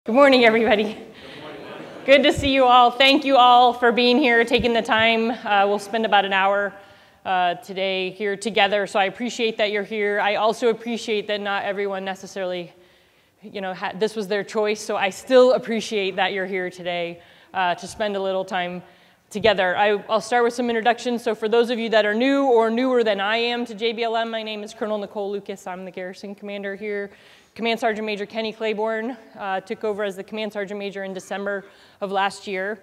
Good morning, everybody. Good to see you all. Thank you all for being here, taking the time. We'll spend about an hour today here together, so I appreciate that you're here. I also appreciate that not everyone necessarily, this was their choice, so I still appreciate that you're here today to spend a little time together. I'll start with some introductions. So for those of you that are new or newer than I am to JBLM, my name is Col Nicole Lucas. I'm the Garrison Commander here. Command Sergeant Major Kenny Claiborne took over as the Command Sergeant Major in December of last year.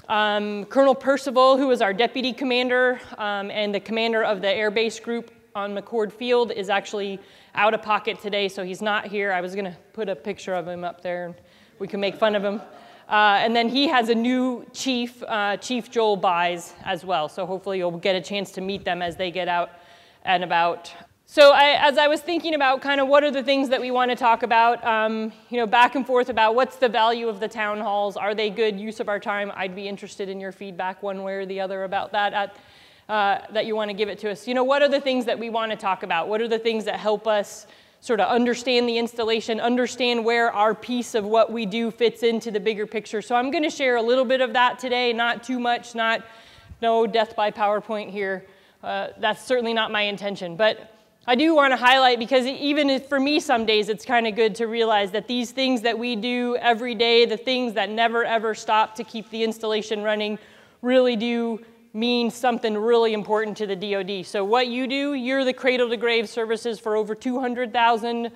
Colonel Percival, who is our Deputy Commander and the commander of the Air Base Group on McCord Field, is actually out of pocket today, so he's not here. I was going to put a picture of him up there, and we can make fun of him. And then he has a new chief, Chief Joel Buys, as well, so hopefully you'll get a chance to meet them as they get out and about. So as I was thinking about kind of what are the things that we want to talk about, back and forth about what's the value of the town halls, are they good use of our time? I'd be interested in your feedback one way or the other about that, that you want to give it to us. What are the things that we want to talk about? What are the things that help us sort of understand the installation, understand where our piece of what we do fits into the bigger picture? So I'm going to share a little bit of that today, not too much, no death by PowerPoint here. That's certainly not my intention, but I do want to highlight, because even if for me some days it's kind of good to realize that these things that we do every day, the things that never ever stop to keep the installation running, really do mean something really important to the DoD. So what you do, you're the cradle to grave services for over 200,000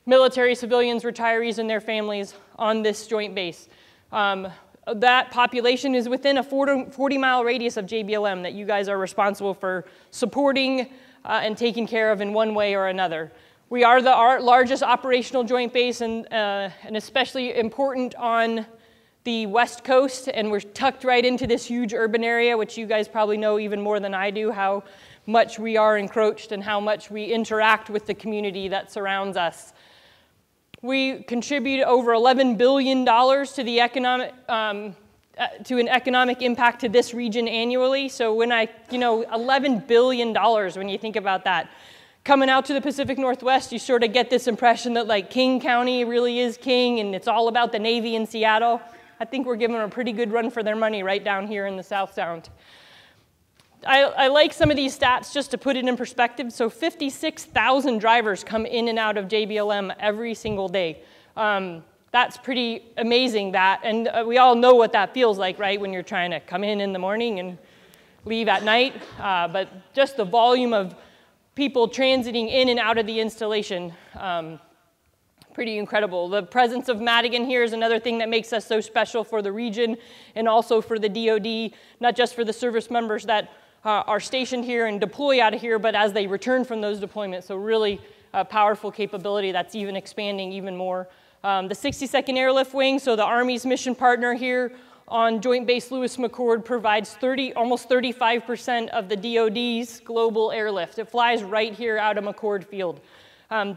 military, civilians, retirees, and their families on this joint base. That population is within a 40-mile radius of JBLM that you guys are responsible for supporting and taken care of in one way or another. We are the largest operational joint base and especially important on the West Coast, and we're tucked right into this huge urban area, which you guys probably know even more than I do, how much we are encroached and how much we interact with the community that surrounds us. We contribute over $11 billion to the economic, to an economic impact to this region annually. So when $11 billion, when you think about that. Coming out to the Pacific Northwest, you sort of get this impression that like King County really is king and it's all about the Navy in Seattle. I think we're giving them a pretty good run for their money right down here in the South Sound. I like some of these stats just to put it in perspective. So 56,000 drivers come in and out of JBLM every single day. That's pretty amazing, and we all know what that feels like, right, when you're trying to come in the morning and leave at night. But just the volume of people transiting in and out of the installation, pretty incredible. The presence of Madigan here is another thing that makes us so special for the region and also for the DoD, not just for the service members that are stationed here and deploy out of here, but as they return from those deployments. So really a powerful capability that's even expanding even more. The 62nd Airlift Wing, so the Army's mission partner here on Joint Base Lewis McChord, provides almost 35% of the DoD's global airlift. It flies right here out of McChord Field.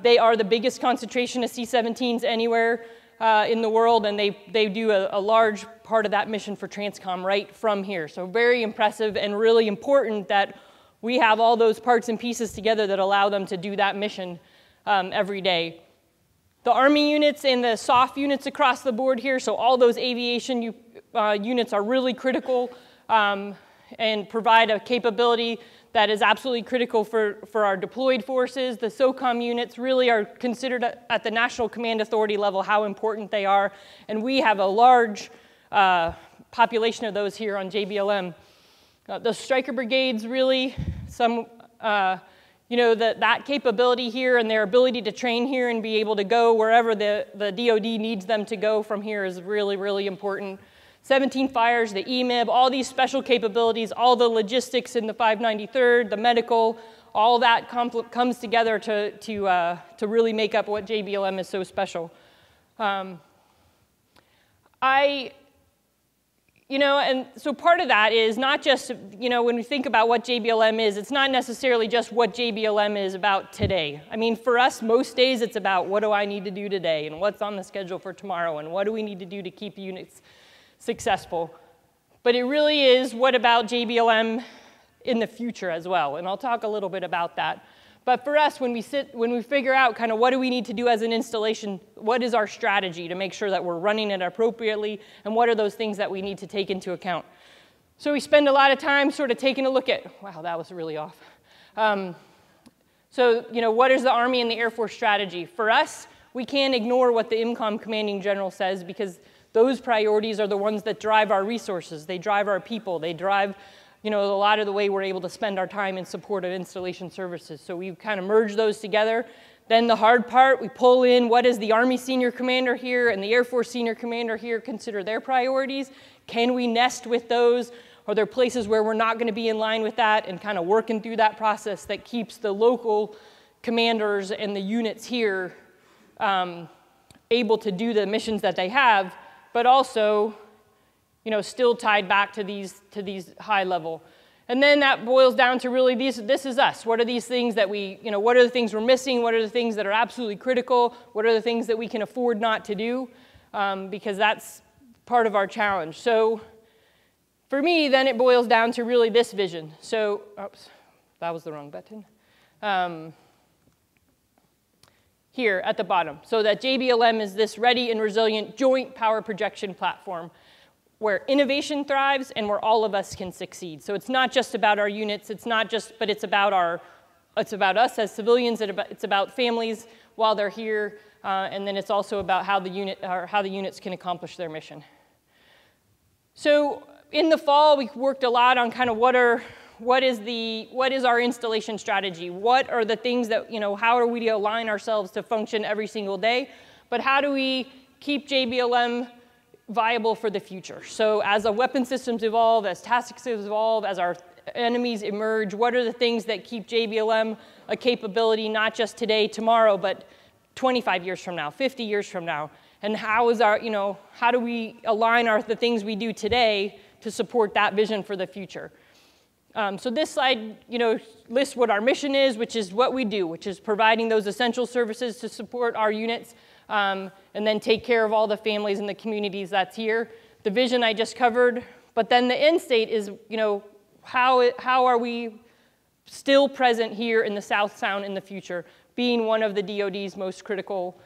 They are the biggest concentration of C-17s anywhere in the world, and they do a large part of that mission for Transcom right from here. So very impressive and really important that we have all those parts and pieces together that allow them to do that mission every day. The Army units and the SOF units across the board here, so all those aviation units are really critical and provide a capability that is absolutely critical for our deployed forces. The SOCOM units really are considered at the National Command Authority level how important they are, and we have a large population of those here on JBLM. The Stryker brigades really, that capability here and their ability to train here and be able to go wherever the DoD needs them to go from here is really, really important. 17 Fires, the EMIB, all these special capabilities, all the logistics in the 593rd, the medical, all that comes together to really make up what JBLM is so special. And so part of that is not just, when we think about what JBLM is, it's not necessarily just what JBLM is about today. I mean, for us, most days it's about what do I need to do today and what's on the schedule for tomorrow and what do we need to do to keep units successful. But it really is what about JBLM in the future as well, and I'll talk a little bit about that. But for us, when we figure out kind of what do we need to do as an installation, what is our strategy to make sure that we're running it appropriately, and what are those things that we need to take into account? So we spend a lot of time sort of taking a look at, wow, that was really off. So, what is the Army and the Air Force strategy? For us, we can't ignore what the IMCOM commanding general says, because those priorities are the ones that drive our resources. They drive our people. They drive a lot of the way we're able to spend our time in support of installation services. So we've kind of merged those together. Then the hard part, we pull in what does the Army Senior Commander here and the Air Force Senior Commander here consider their priorities? Can we nest with those? Are there places where we're not going to be in line with that, and kind of working through that process that keeps the local commanders and the units here able to do the missions that they have, but also still tied back to these high level. And then that boils down to really this is us. What are these things that what are the things we're missing? What are the things that are absolutely critical? What are the things that we can afford not to do? Because that's part of our challenge. So for me, then it boils down to really this vision. So, oops, that was the wrong button. Here at the bottom. So that JBLM is this ready and resilient joint power projection platform where innovation thrives and where all of us can succeed. So it's not just about our units, but it's about us as civilians, it's about families while they're here, and then it's also about how the units can accomplish their mission. So in the fall, we worked a lot on kind of what is our installation strategy? What are the things that, how are we to align ourselves to function every single day? But how do we keep JBLM viable for the future? So as our weapon systems evolve, as tactics evolve, as our enemies emerge, what are the things that keep JBLM a capability not just today, tomorrow, but 25 years from now, 50 years from now? And how do we align the things we do today to support that vision for the future? So this slide, lists what our mission is, which is what we do, which is providing those essential services to support our units, and then take care of all the families and the communities that's here. The vision I just covered, but then the end state is, how are we still present here in the South Sound in the future, being one of the DoD's most critical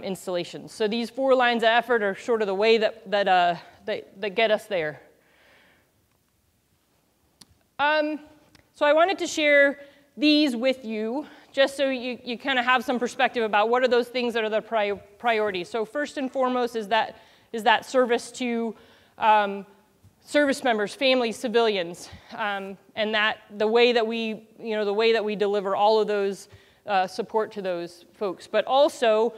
installations. So these 4 lines of effort are sort of the way that get us there. So I wanted to share these with you, just so you kind of have some perspective about what are those things that are the priorities. So first and foremost is that service to service members, families, civilians, and that the way that we deliver all of those support to those folks. But also,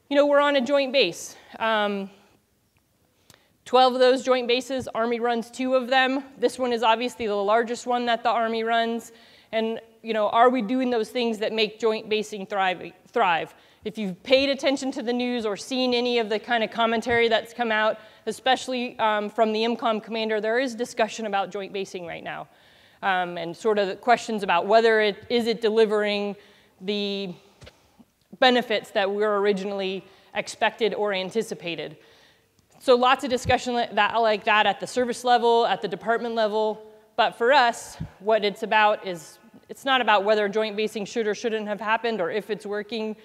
we're on a joint base. 12 of those joint bases, Army runs 2 of them. This one is obviously the largest one that the Army runs. And are we doing those things that make joint basing thrive? If you've paid attention to the news or seen any of the kind of commentary that's come out, especially from the IMCOM commander, there is discussion about joint basing right now. And sort of the questions about whether it is delivering the benefits that were originally expected or anticipated. So lots of discussion like that at the service level, at the department level. But for us, what it's about is, it's not about whether joint basing should or shouldn't have happened or if it's working.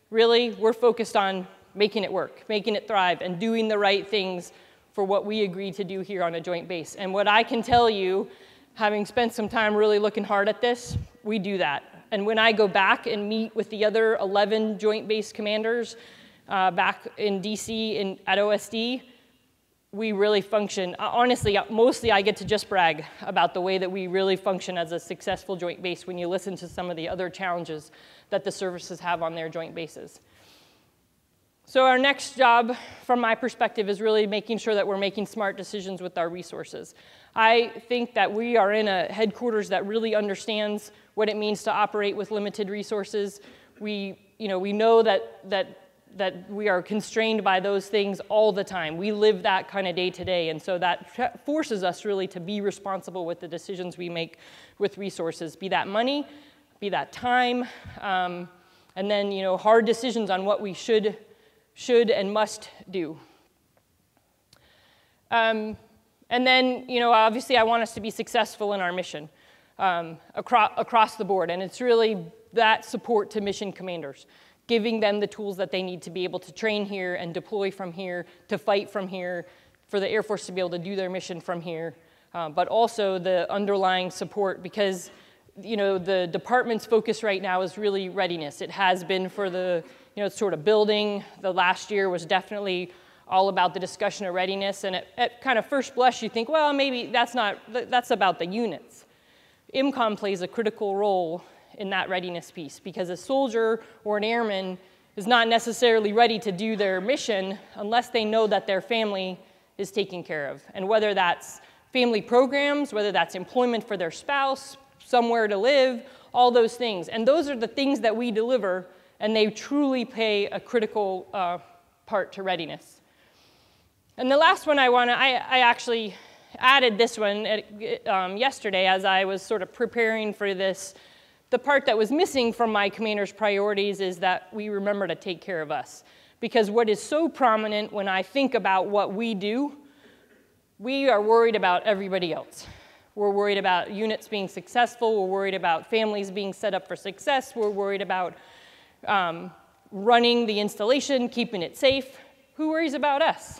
Really, we're focused on making it work, making it thrive, and doing the right things for what we agreed to do here on a joint base. And what I can tell you, having spent some time really looking hard at this, we do that. And when I go back and meet with the other 11 joint base commanders back in DC at OSD, we really function. Honestly, mostly I get to just brag about the way that we really function as a successful joint base when you listen to some of the other challenges that the services have on their joint bases. So our next job, from my perspective, is really making sure that we're making smart decisions with our resources. I think that we are in a headquarters that really understands what it means to operate with limited resources. We know that we are constrained by those things all the time. We live that kind of day to day, and so that forces us really to be responsible with the decisions we make with resources, be that money, be that time, and then hard decisions on what we should and must do. And then obviously I want us to be successful in our mission across the board, and it's really that support to mission commanders, giving them the tools that they need to be able to train here and deploy from here, to fight from here, for the Air Force to be able to do their mission from here, but also the underlying support, because the department's focus right now is really readiness. It has been for the sort of building. The last year was definitely all about the discussion of readiness, and at kind of first blush you think, well, maybe that's about the units. IMCOM plays a critical role in that readiness piece, because a soldier or an airman is not necessarily ready to do their mission unless they know that their family is taken care of. And whether that's family programs, whether that's employment for their spouse, somewhere to live, all those things. And those are the things that we deliver, and they truly play a critical part to readiness. And the last one I actually added this one yesterday as I was sort of preparing for this. The part that was missing from my commander's priorities is that we remember to take care of us. Because what is so prominent when I think about what we do, we are worried about everybody else. We're worried about units being successful. We're worried about families being set up for success. We're worried about running the installation, keeping it safe. Who worries about us?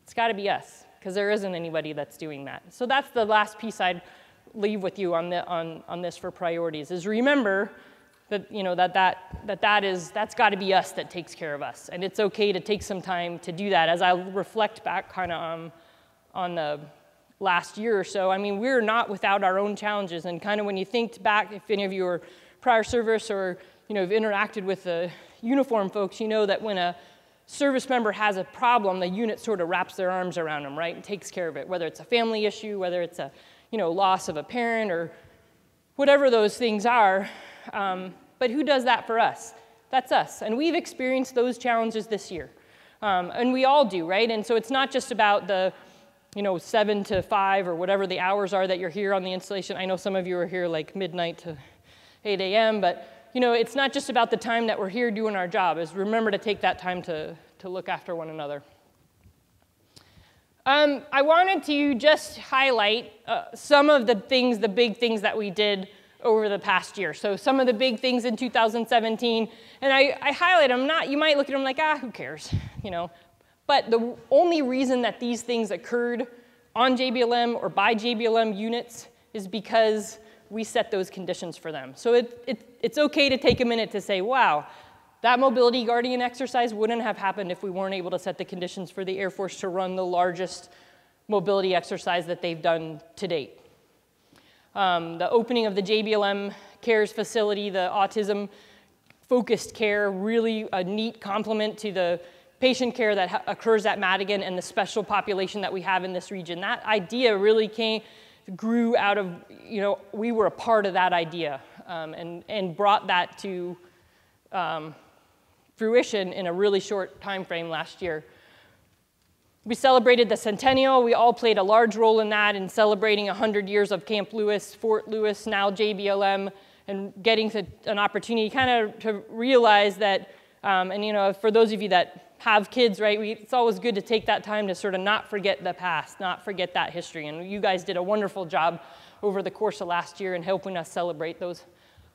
It's got to be us, because there isn't anybody that's doing that. So that's the last piece I'd leave with you on this for priorities, is remember that that's got to be us that takes care of us. And it's okay to take some time to do that. As I reflect back kind of on the last year or so, I mean, we're not without our own challenges. And kind of when you think back, if any of you are prior service or have interacted with the uniform folks, you know that when a service member has a problem, the unit sort of wraps their arms around them, right, and takes care of it, whether it's a family issue, whether it's a loss of a parent, or whatever those things are. But who does that for us? That's us. And we've experienced those challenges this year. And we all do, right? And so it's not just about the 7 to 5 or whatever the hours are that you're here on the installation. I know some of you are here like midnight to 8 a.m., but it's not just about the time that we're here doing our job. Is remember to take that time to look after one another. I wanted to just highlight some of the big things that we did over the past year. So some of the big things in 2017, and I highlight them. You might look at them like, who cares, But the only reason that these things occurred on JBLM or by JBLM units is because we set those conditions for them. So it's okay to take a minute to say, wow, that Mobility Guardian exercise wouldn't have happened if we weren't able to set the conditions for the Air Force to run the largest mobility exercise that they've done to date. The opening of the JBLM Cares facility, the autism-focused care, really a neat complement to the patient care that occurs at Madigan and the special population that we have in this region. That idea really grew out of, we were a part of that idea and brought that to fruition in a really short time frame last year. We celebrated the centennial. We all played a large role in that, in celebrating 100 years of Camp Lewis, Fort Lewis, now JBLM, and getting an opportunity kind of to realize that, for those of you that have kids, right, it's always good to take that time to sort of not forget the past, not forget that history. And you guys did a wonderful job over the course of last year in helping us celebrate those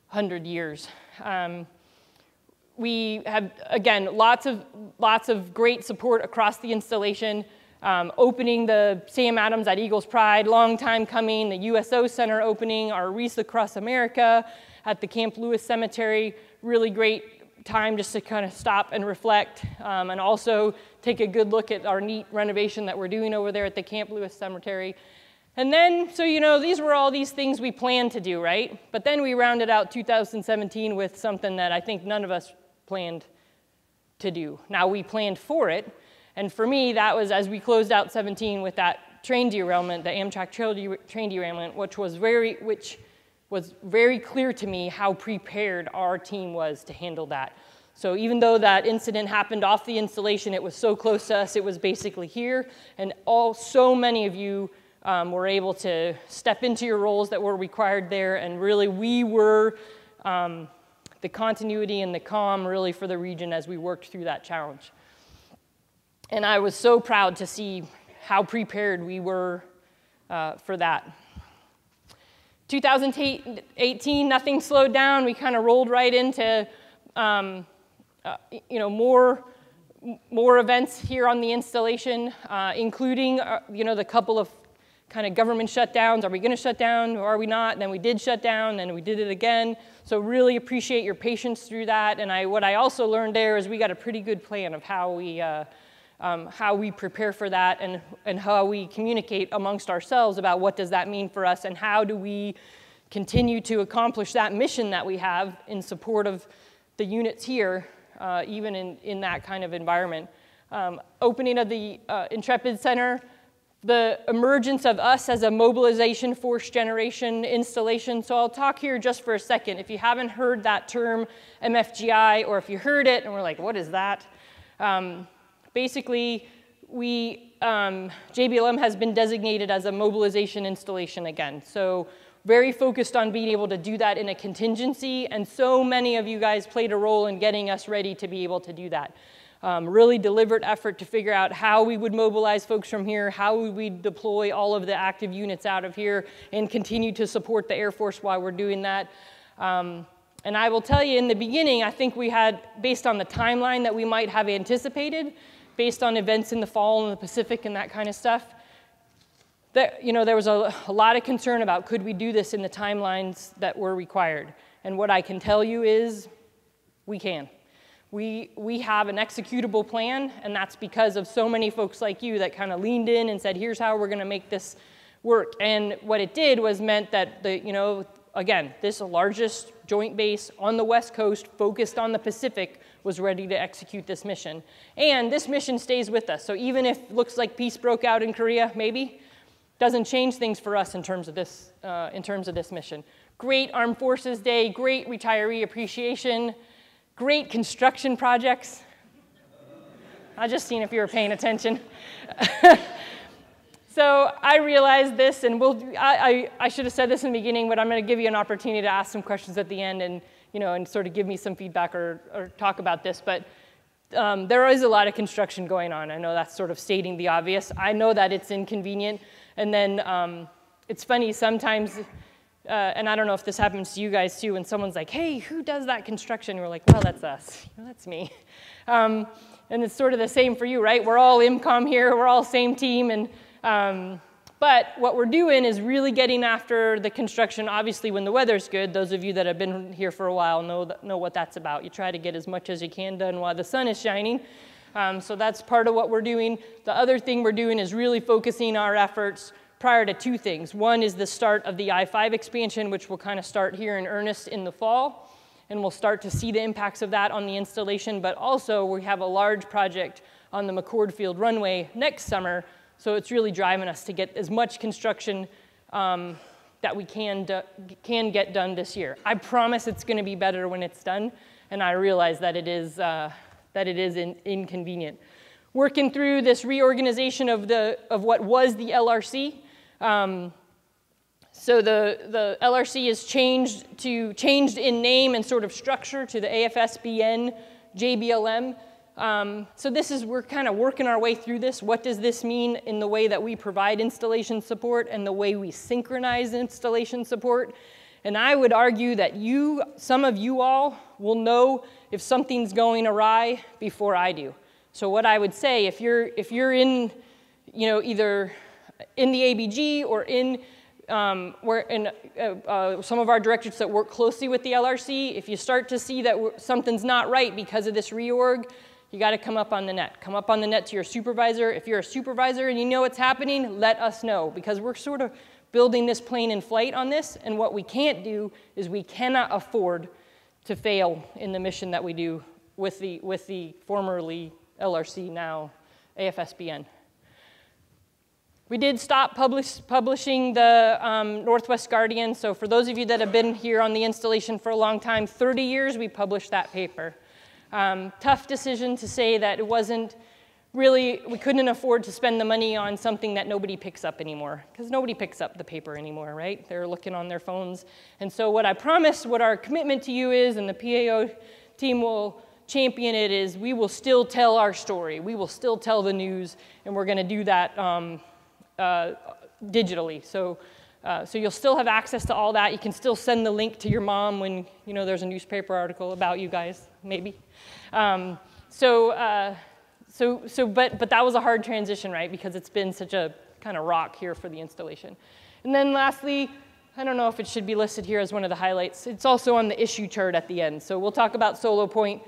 100 years. We have, again, lots of great support across the installation. Opening the Sam Adams at Eagles Pride, long time coming. The USO Center opening, our Wreaths Across America at the Camp Lewis Cemetery. Really great time just to kind of stop and reflect, and also take a good look at our neat renovation that we're doing over there at the Camp Lewis Cemetery. And then, so these were all these things we planned to do, right? But then we rounded out 2017 with something that I think none of us planned to do. Now, we planned for it, and for me, that was as we closed out 17 with that train derailment, the Amtrak train derailment, which was very clear to me how prepared our team was to handle that. So even though that incident happened off the installation, it was so close to us, it was basically here, and so many of you were able to step into your roles that were required there, and really we were the continuity and the calm really for the region as we worked through that challenge. And I was so proud to see how prepared we were for that. 2018, nothing slowed down. We kind of rolled right into more events here on the installation, including the couple of kind of government shutdowns. Are we going to shut down or are we not? And then we did shut down, and we did it again. So really appreciate your patience through that. And what I also learned there is we got a pretty good plan of how we prepare for that and how we communicate amongst ourselves about what does that mean for us and how do we continue to accomplish that mission that we have in support of the units here, even in that kind of environment. Opening of the Intrepid Center, the emergence of us as a mobilization force generation installation. So I'll talk here just for a second. If you haven't heard that term, MFGI, or if you heard it and we're like, what is that? Basically, JBLM has been designated as a mobilization installation again. So very focused on being able to do that in a contingency, and so many of you guys played a role in getting us ready to be able to do that. Really deliberate effort to figure out how we would mobilize folks from here, how would we deploy all of the active units out of here, and continue to support the Air Force while we're doing that. And I will tell you, in the beginning, I think we had, based on the timeline that we might have anticipated, based on events in the fall in the Pacific and that kind of stuff, that, there was a lot of concern about could we do this in the timelines that were required. And what I can tell you is we can. We have an executable plan, and that's because of so many folks like you that kind of leaned in and said, here's how we're going to make this work. And what it did was meant that, again, this largest joint base on the West Coast focused on the Pacific was ready to execute this mission. And this mission stays with us. So even if it looks like peace broke out in Korea, maybe, doesn't change things for us in terms of this mission. Great Armed Forces Day, great retiree appreciation, great construction projects. I just seen if you were paying attention. So I realized this, and I should have said this in the beginning, but I'm going to give you an opportunity to ask some questions at the end and sort of give me some feedback or talk about this. But there is a lot of construction going on. I know that's sort of stating the obvious. I know that it's inconvenient. And then it's funny sometimes, and I don't know if this happens to you guys too, when someone's like, hey, who does that construction? We're like, well, that's us. That's me. And it's sort of the same for you, right? We're all IMCOM here. We're all same team. And but what we're doing is really getting after the construction, obviously, when the weather's good. Those of you that have been here for a while know what that's about. You try to get as much as you can done while the sun is shining. So that's part of what we're doing. The other thing we're doing is really focusing our efforts prior to two things. One is the start of the I-5 expansion, which will kind of start here in earnest in the fall. And we'll start to see the impacts of that on the installation. But also, we have a large project on the McCord Field runway next summer. So it's really driving us to get as much construction that we can get done this year. I promise it's going to be better when it's done, and I realize that it is inconvenient. Working through this reorganization of what was the LRC. So the LRC is changed in name and sort of structure to the AFSBN JBLM. So we're kind of working our way through this. What does this mean in the way that we provide installation support and the way we synchronize installation support? And I would argue that some of you all will know if something's going awry before I do. So what I would say, if you're in, either in the ABG or in some of our directorates that work closely with the LRC, if you start to see that something's not right because of this reorg, you got to come up on the net. Come up on the net to your supervisor. If you're a supervisor and you know what's happening, let us know, because we're sort of building this plane in flight on this, and what we can't do is we cannot afford to fail in the mission that we do with the formerly LRC, now AFSBN. We did stop publishing the Northwest Guardian, so for those of you that have been here on the installation for a long time, 30 years we published that paper. Tough decision to say that it wasn't really, we couldn't afford to spend the money on something that nobody picks up anymore, because nobody picks up the paper anymore, right? They're looking on their phones. And so what I promise, what our commitment to you is, and the PAO team will champion it, is we will still tell our story. We will still tell the news, and we're going to do that digitally. So So you'll still have access to all that. You can still send the link to your mom when there's a newspaper article about you guys, maybe. But that was a hard transition, right? Because it's been such a kind of rock here for the installation. And then lastly, I don't know if it should be listed here as one of the highlights. It's also on the issue chart at the end. So we'll talk about Solo Point.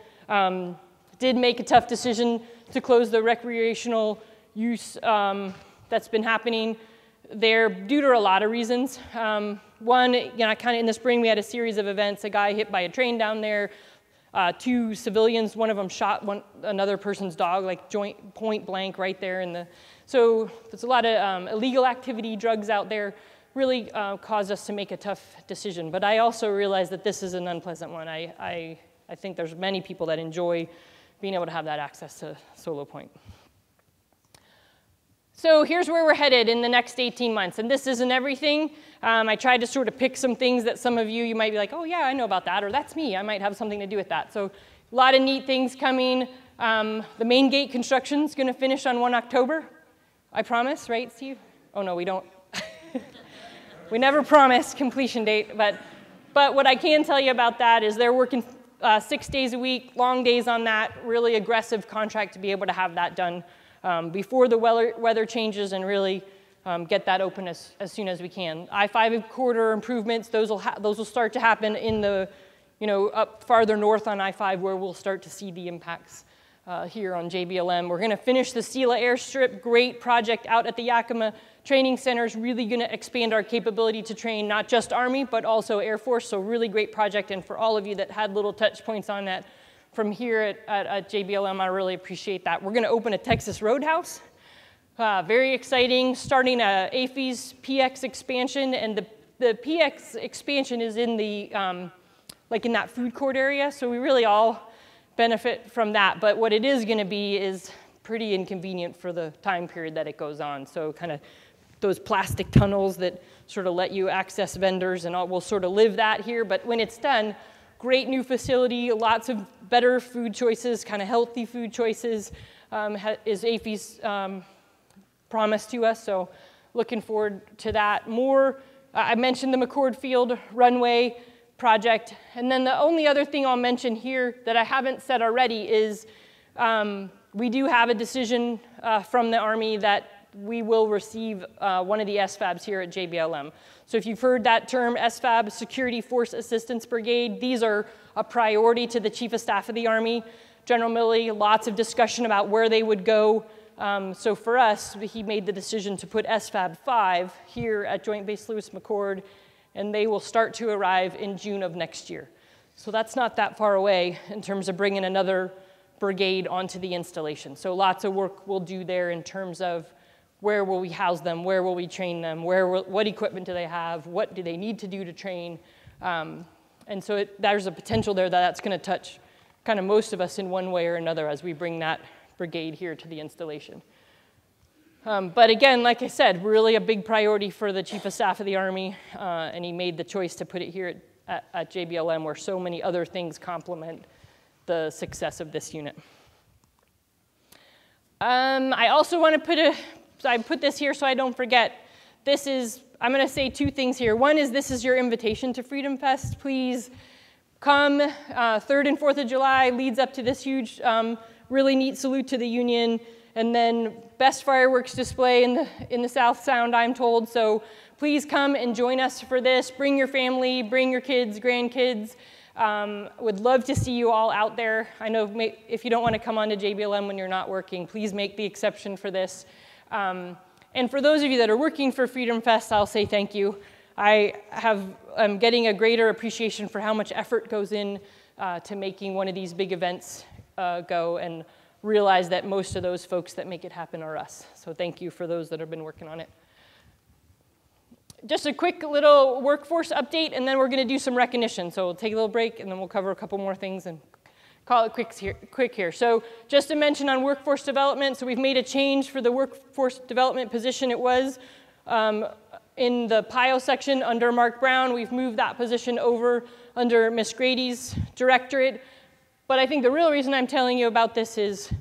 Did make a tough decision to close the recreational use that's been happening there due to a lot of reasons. One, kind of in the spring, we had a series of events. A guy hit by a train down there. 2 civilians, one of them shot another person's dog, like point blank right there. So there's a lot of illegal activity, drugs out there, really caused us to make a tough decision. But I also realized that this is an unpleasant one. I think there's many people that enjoy being able to have that access to Solo Point. So here's where we're headed in the next 18 months. And this isn't everything. I tried to sort of pick some things that some of you might be like, oh yeah, I know about that, or that's me. I might have something to do with that. So a lot of neat things coming. The main gate construction is going to finish on 1 October. I promise, right, Steve? Oh no, we don't. We never promise completion date. But what I can tell you about that is they're working 6 days a week, long days on that, really aggressive contract to be able to have that done before the weather changes and really get that open as soon as we can. I-5 corridor improvements, those will start to happen in the, up farther north on I-5 where we'll start to see the impacts here on JBLM. We're going to finish the Sela airstrip, great project out at the Yakima Training Center, is really going to expand our capability to train not just Army, but also Air Force, so really great project. And for all of you that had little touch points on that from here at JBLM, I really appreciate that. We're going to open a Texas Roadhouse. Very exciting, starting a AFES PX expansion, and the PX expansion is in the, like in that food court area, so we really all benefit from that. But what it is going to be is pretty inconvenient for the time period that it goes on. So kind of those plastic tunnels that sort of let you access vendors, and we'll sort of live that here. But when it's done, great new facility, lots of better food choices, kind of healthy food choices is AFES promise to us, so looking forward to that. More, I mentioned the McCord Field runway project, and then the only other thing I'll mention here that I haven't said already is we do have a decision from the Army that we will receive one of the SFABs here at JBLM. So if you've heard that term, SFAB, Security Force Assistance Brigade, these are a priority to the Chief of Staff of the Army, General Milley, lots of discussion about where they would go. So for us, he made the decision to put SFAB 5 here at Joint Base Lewis McChord, and they will start to arrive in June of next year. So that's not that far away in terms of bringing another brigade onto the installation. So lots of work we'll do there in terms of where will we house them, where will we train them, what equipment do they have, what do they need to do to train. And so there's a potential there that's going to touch kind of most of us in one way or another as we bring that brigade here to the installation. But again, like I said, really a big priority for the Chief of Staff of the Army, and he made the choice to put it here at JBLM where so many other things complement the success of this unit. I also want to I put this here so I don't forget. I'm going to say 2 things here. One is this is your invitation to Freedom Fest. Please come. 3rd and 4th of July leads up to this huge, really neat salute to the Union, and then best fireworks display in the South Sound, I'm told. So please come and join us for this. Bring your family, bring your kids, grandkids. Would love to see you all out there. I know if you don't want to come on to JBLM when you're not working, please make the exception for this. And for those of you that are working for Freedom Fest, I'll say thank you. I'm getting a greater appreciation for how much effort goes in to making one of these big events go, and realize that most of those folks that make it happen are us. So thank you for those that have been working on it. Just a quick little workforce update, and then we're going to do some recognition. So we'll take a little break, and then we'll cover a couple more things and call it quick here. So just to mention on workforce development, so we've made a change for the workforce development position. It was in the PIO section under Mark Brown. We've moved that position over under Ms. Grady's directorate. But I think the real reason I'm telling you about this is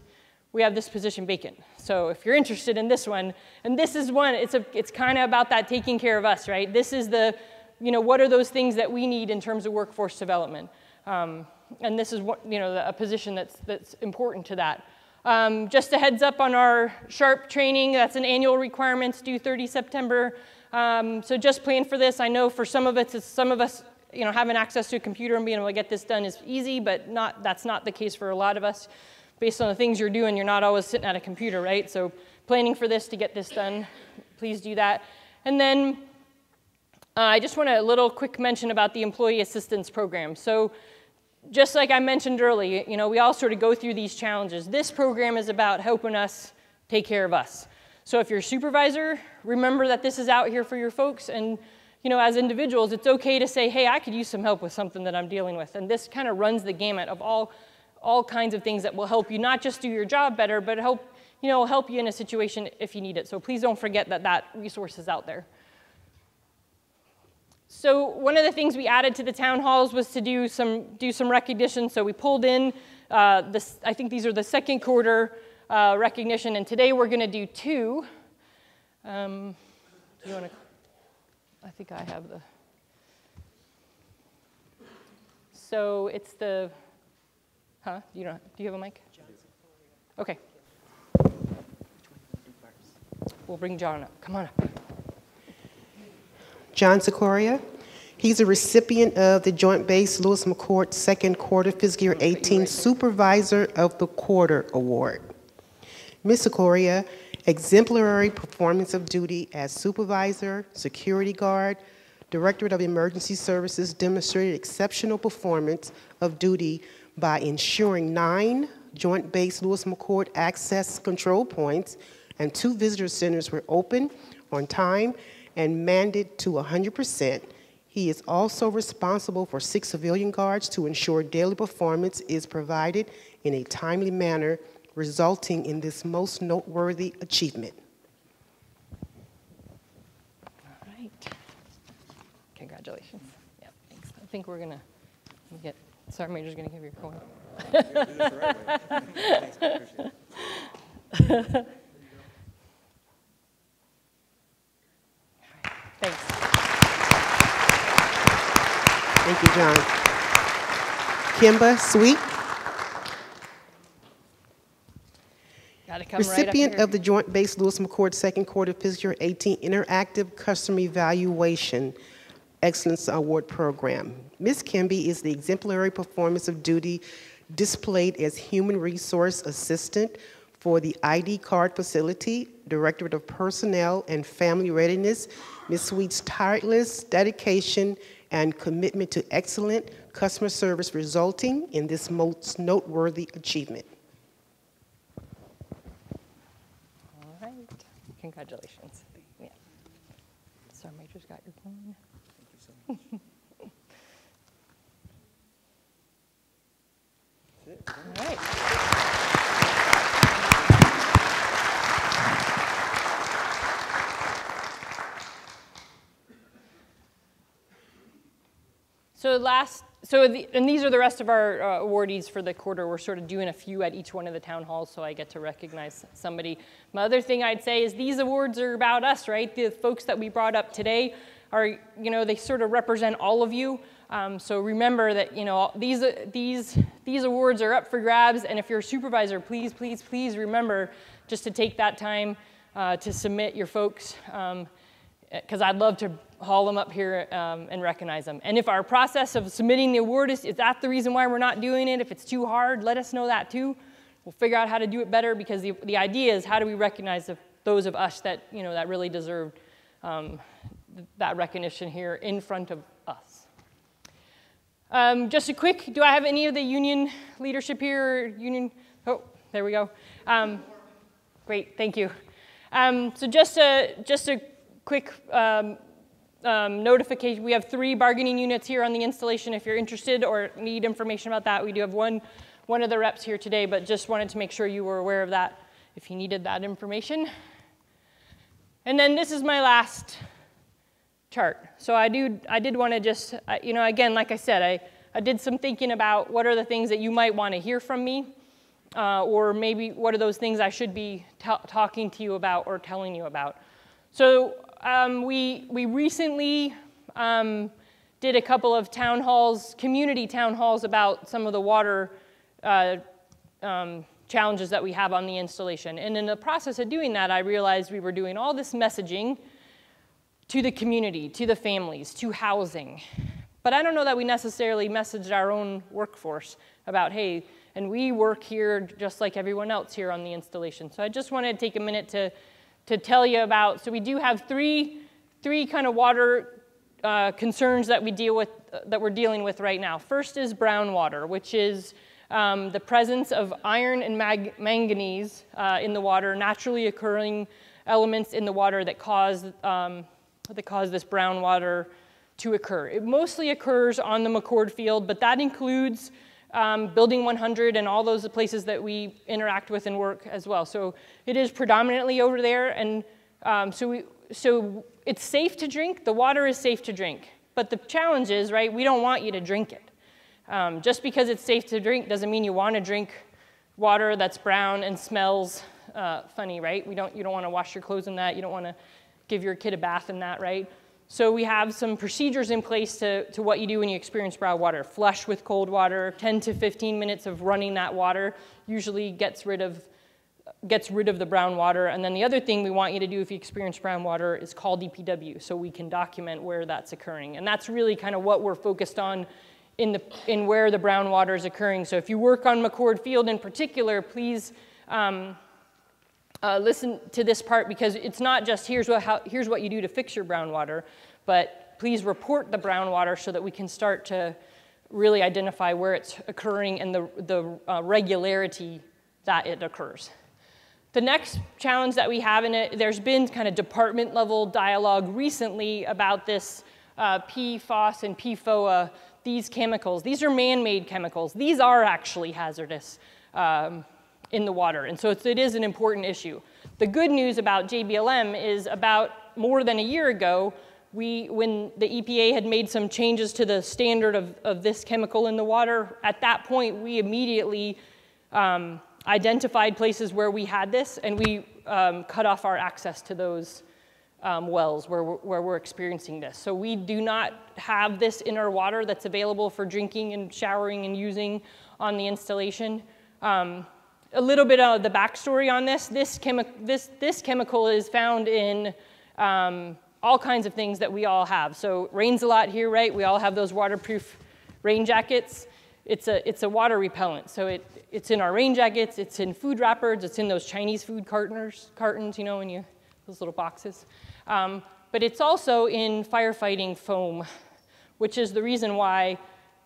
we have this position vacant. So if you're interested in this one, and this is one, it's kind of about that taking care of us, right? This is the, what are those things that we need in terms of workforce development? And this is what, a position that's important to that. Just a heads up on our SHARP training, that's an annual requirement due 30 September. So just plan for this. I know for some of us, having access to a computer and being able to get this done is easy, but that's not the case for a lot of us. Based on the things you're doing, you're not always sitting at a computer, right? So planning for this to get this done, please do that. And then I just want a little quick mention about the Employee Assistance Program. So just like I mentioned earlier, we all sort of go through these challenges. This program is about helping us take care of us. So if you're a supervisor, remember that this is out here for your folks. And as individuals, it's okay to say, hey, I could use some help with something that I'm dealing with. And this kind of runs the gamut of all kinds of things that will help you not just do your job better, but help you in a situation if you need it. So please don't forget that resource is out there. So one of the things we added to the town halls was to do some recognition. So we pulled in I think these are the second quarter recognition, and today we're going to do 2. Do you want to? I think I have the. So it's the. Huh? Do you have a mic? Okay. We'll bring John up. Come on up. John Secoria. He's a recipient of the Joint Base Lewis McCourt Second Quarter Fiscal Year 18 Supervisor of the Quarter Award. Ms. Secoria, exemplary performance of duty as supervisor, security guard, Directorate of Emergency Services demonstrated exceptional performance of duty by ensuring 9 Joint Base Lewis McCourt access control points and 2 visitor centers were open on time and manned to 100%. He is also responsible for 6 civilian guards to ensure daily performance is provided in a timely manner, resulting in this most noteworthy achievement. All right. Congratulations. Yeah, thanks. I think we're going to get, Sergeant Major's going to give you a coin. Thanks. Thank you, John. Kimba Sweet. Recipient of the Joint Base Lewis McCourt Second Quarter Fiscal Year 18 Interactive Customer Evaluation Excellence Award Program. Ms. Kimby is the exemplary performance of duty displayed as Human Resource Assistant for the ID Card Facility, Directorate of Personnel and Family Readiness. Ms. Sweet's tireless dedication and commitment to excellent customer service resulting in this most noteworthy achievement. All right, congratulations. Yeah. Sergeant Major's got your phone. Thank you so much. That's it. All right. And these are the rest of our awardees for the quarter. We're sort of doing a few at each one of the town halls, so I get to recognize somebody. My other thing I'd say is these awards are about us, right? The folks that we brought up today are, they sort of represent all of you. So remember that, these awards are up for grabs, and if you're a supervisor, please, please, please remember just to take that time to submit your folks, because I'd love to haul them up here and recognize them. And if our process of submitting the award is that the reason why we're not doing it, if it's too hard, let us know that too. We'll figure out how to do it better, because the idea is how do we recognize those of us that, that really deserved that recognition here in front of us. Just a quick, do I have any of the union leadership here? Oh, there we go. Great, thank you. So just a quick notification. We have 3 bargaining units here on the installation. If you're interested or need information about that, we do have one of the reps here today, but just wanted to make sure you were aware of that if you needed that information. And then this is my last chart. So I did want to just, again, like I said, I did some thinking about what are the things that you might want to hear from me. or maybe what are those things I should be talking to you about or telling you about. So we recently did a couple of town halls, community town halls about some of the water challenges that we have on the installation. And in the process of doing that, I realized we were doing all this messaging to the community, to the families, to housing. But I don't know that we necessarily messaged our own workforce about, hey, and we work here just like everyone else here on the installation. So I just wanted to take a minute to tell you about, so we do have three kind of water concerns that we deal with, that we're dealing with right now. First is brown water, which is the presence of iron and manganese in the water, naturally occurring elements in the water that cause this brown water to occur. It mostly occurs on the McCord Field, but that includes Building 100 and all those places that we interact with and work as well. So it is predominantly over there, and so it's safe to drink. The water is safe to drink, but the challenge is, right, we don't want you to drink it. Just because it's safe to drink doesn't mean you want to drink water that's brown and smells funny, right? You don't want to wash your clothes in that. You don't want to give your kid a bath in that, right? So we have some procedures in place to what you do when you experience brown water. Flush with cold water, 10 to 15 minutes of running that water usually gets rid of the brown water. And then the other thing we want you to do if you experience brown water is call DPW so we can document where that's occurring. And that's really kind of what we're focused on in where the brown water is occurring. So if you work on McCord Field in particular, please listen to this part, because it's not just here's what you do to fix your brown water, but please report the brown water so that we can start to really identify where it's occurring and the regularity that it occurs. The next challenge that we have in it, there's been kind of department level dialogue recently about this PFOS and PFOA, these chemicals. These are man-made chemicals. These are actually hazardous in the water, and so it is an important issue. The good news about JBLM is about more than a year ago, when the EPA had made some changes to the standard of this chemical in the water, at that point we immediately identified places where we had this, and we cut off our access to those wells where we're experiencing this. So we do not have this in our water that's available for drinking and showering and using on the installation. A little bit of the backstory on this. This chemical is found in all kinds of things that we all have. So it rains a lot here, right? We all have those waterproof rain jackets. It's a water repellent. So it's in our rain jackets, it's in food wrappers, it's in those Chinese food cartons, you know, those little boxes. But it's also in firefighting foam, which is the reason why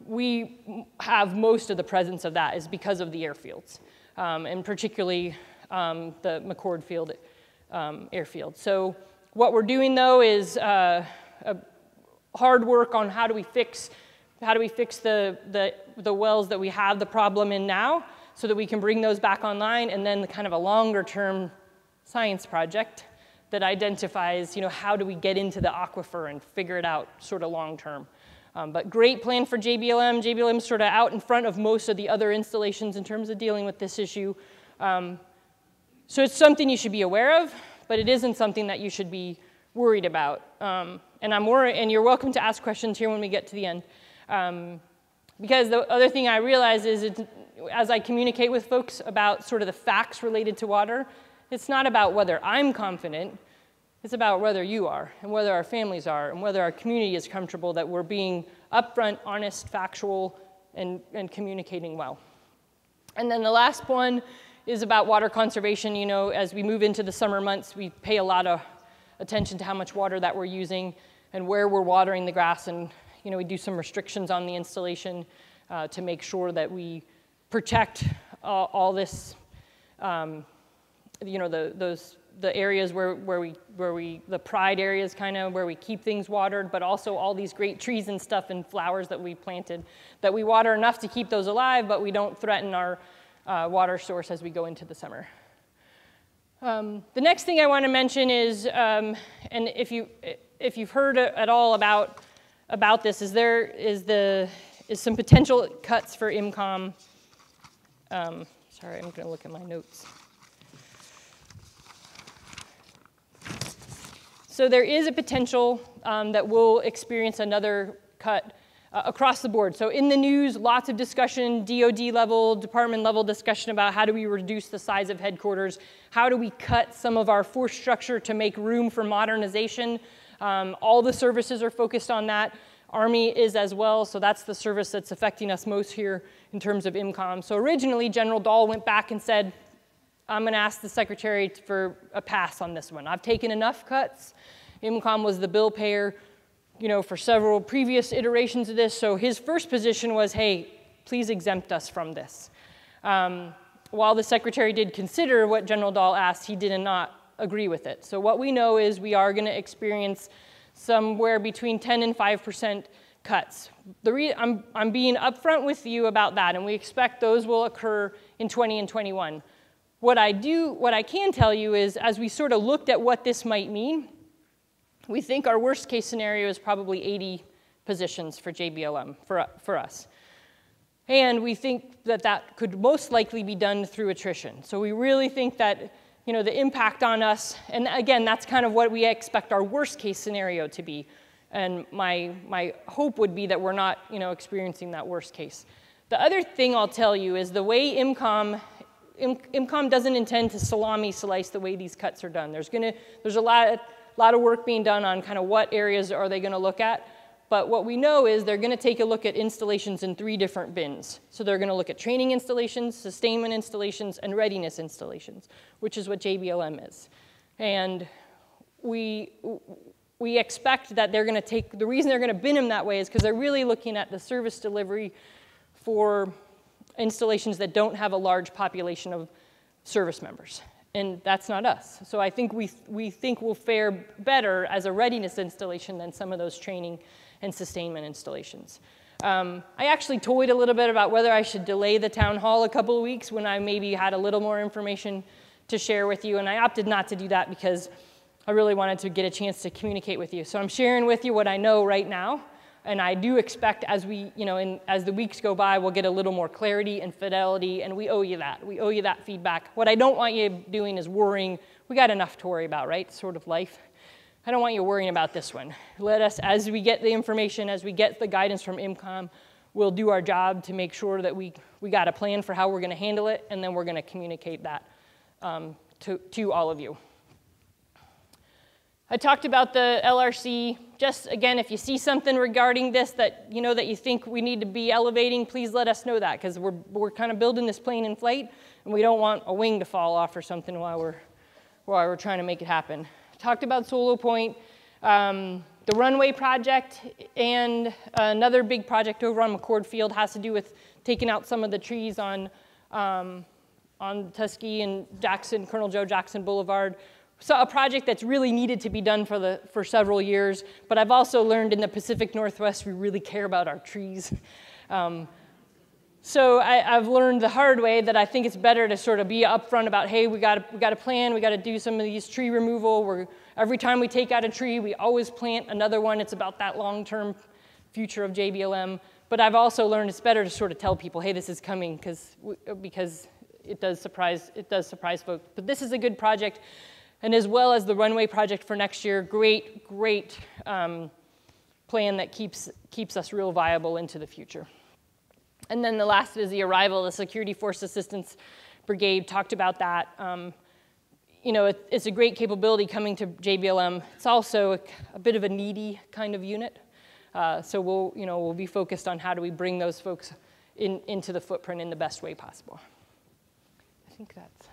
we have most of the presence of that, is because of the airfields. And particularly the McCord Field airfield. So what we're doing though is hard work on how do we fix the wells that we have the problem in now, so that we can bring those back online, and then kind of a longer term science project that identifies, how do we get into the aquifer and figure it out sort of long term. But great plan for JBLM. JBLM is sort of out in front of most of the other installations in terms of dealing with this issue. So it's something you should be aware of, but it isn't something that you should be worried about. And you're welcome to ask questions here when we get to the end. Because the other thing I realize is, as I communicate with folks about sort of the facts related to water, it's not about whether I'm confident. It's about whether you are, and whether our families are, and whether our community is comfortable that we're being upfront, honest, factual, and communicating well. And then the last one is about water conservation. As we move into the summer months, we pay a lot of attention to how much water that we're using and where we're watering the grass. And we do some restrictions on the installation to make sure that we protect all this, the areas the pride areas kind of where we keep things watered, but also all these great trees and stuff and flowers that we planted, that we water enough to keep those alive, but we don't threaten our water source as we go into the summer. The next thing I want to mention is, and if you've heard at all about this, is some potential cuts for IMCOM Sorry, I'm going to look at my notes. So there is a potential that we'll experience another cut across the board. So in the news, lots of discussion, DoD level, department level discussion about how do we reduce the size of headquarters, how do we cut some of our force structure to make room for modernization. All the services are focused on that. Army is as well, so that's the service that's affecting us most here in terms of IMCOM. So originally, General Dahl went back and said, I'm going to ask the Secretary for a pass on this one. I've taken enough cuts. IMCOM was the bill payer, for several previous iterations of this, so his first position was, hey, please exempt us from this. While the Secretary did consider what General Dahl asked, he did not agree with it. So what we know is we are going to experience somewhere between 10 and 5% cuts. I'm being upfront with you about that, and we expect those will occur in 20 and 21. What I can tell you is, as we sort of looked at what this might mean, we think our worst case scenario is probably 80 positions for JBLM, for us. And we think that that could most likely be done through attrition. So we really think that the impact on us, and again, that's kind of what we expect our worst case scenario to be. And my hope would be that we're not experiencing that worst case. The other thing I'll tell you is the way IMCOM doesn't intend to salami slice the way these cuts are done. There's a lot of work being done on kind of what areas are they going to look at. But what we know is they're going to take a look at installations in 3 different bins. So they're going to look at training installations, sustainment installations, and readiness installations, which is what JBLM is. And we expect that they're going to take, the reason they're going to bin them that way is because they're really looking at the service delivery for installations that don't have a large population of service members. And that's not us. So I think we think we'll fare better as a readiness installation than some of those training and sustainment installations. I actually toyed a little bit about whether I should delay the town hall a couple of weeks when I maybe had a little more information to share with you, and I opted not to do that because I really wanted to get a chance to communicate with you. So I'm sharing with you what I know right now, and I do expect as as the weeks go by, we'll get a little more clarity and fidelity, and we owe you that. We owe you that feedback. What I don't want you doing is worrying. We got enough to worry about, right? Sort of life. I don't want you worrying about this one. Let us, as we get the information, as we get the guidance from IMCOM, we'll do our job to make sure that we got a plan for how we're going to handle it, and then we're going to communicate that to all of you. I talked about the LRC. Just again, if you see something regarding this that you think we need to be elevating, please let us know that, because we're kind of building this plane in flight, and we don't want a wing to fall off or something while we're trying to make it happen. Talked about Solo Point, the runway project, and another big project over on McCord Field has to do with taking out some of the trees on Tuskegee and Jackson, Colonel Joe Jackson Boulevard. So a project that's really needed to be done for several years, but I've also learned in the Pacific Northwest we really care about our trees. So I've learned the hard way that I think it's better to sort of be upfront about, hey, we got a plan, we got to do some of these tree removal. Every time we take out a tree, we always plant another one. It's about that long-term future of JBLM. But I've also learned it's better to sort of tell people, hey, this is coming, because it does surprise folks. But this is a good project. And as well as the runway project for next year, great plan that keeps us real viable into the future. And then the last is the arrival of the Security Force Assistance Brigade. Talked about that. It's a great capability coming to JBLM. It's also a bit of a needy kind of unit. So we'll be focused on how do we bring those folks into the footprint in the best way possible. I think that's.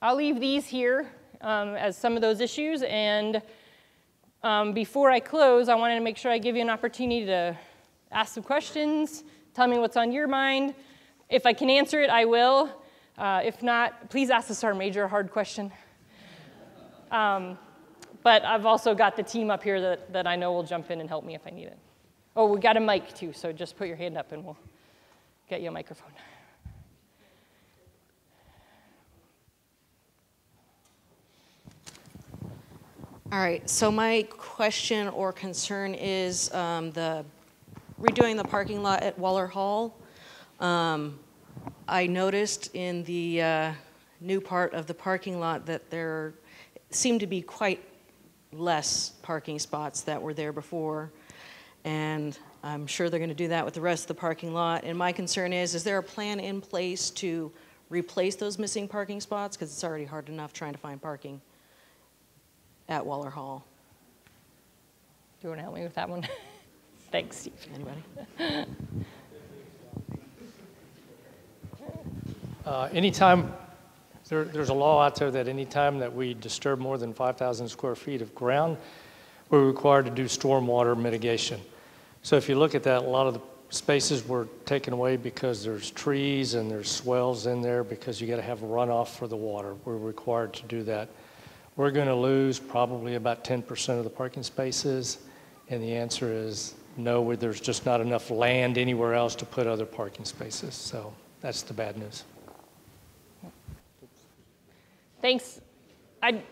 I'll leave these here as some of those issues, and before I close, I wanted to make sure I give you an opportunity to ask some questions, tell me what's on your mind. If I can answer it, I will. If not, please ask the Sergeant Major a hard question. But I've also got the team up here that I know will jump in and help me if I need it. Oh, we got a mic too, so just put your hand up and we'll get you a microphone. All right, so my question or concern is redoing the parking lot at Waller Hall. I noticed in the new part of the parking lot that there seemed to be quite less parking spots that were there before, and I'm sure they're going to do that with the rest of the parking lot. And my concern is there a plan in place to replace those missing parking spots? Because it's already hard enough trying to find parking at Waller Hall. Do you want to help me with that one? Thanks, Steve. Anybody? Anytime, there's a law out there that anytime that we disturb more than 5,000 square feet of ground, we're required to do stormwater mitigation. So if you look at that, a lot of the spaces were taken away because there's trees and there's swells in there because you got to have runoff for the water. We're required to do that. We're going to lose probably about 10% of the parking spaces, and the answer is no, there's just not enough land anywhere else to put other parking spaces. So that's the bad news. Thanks.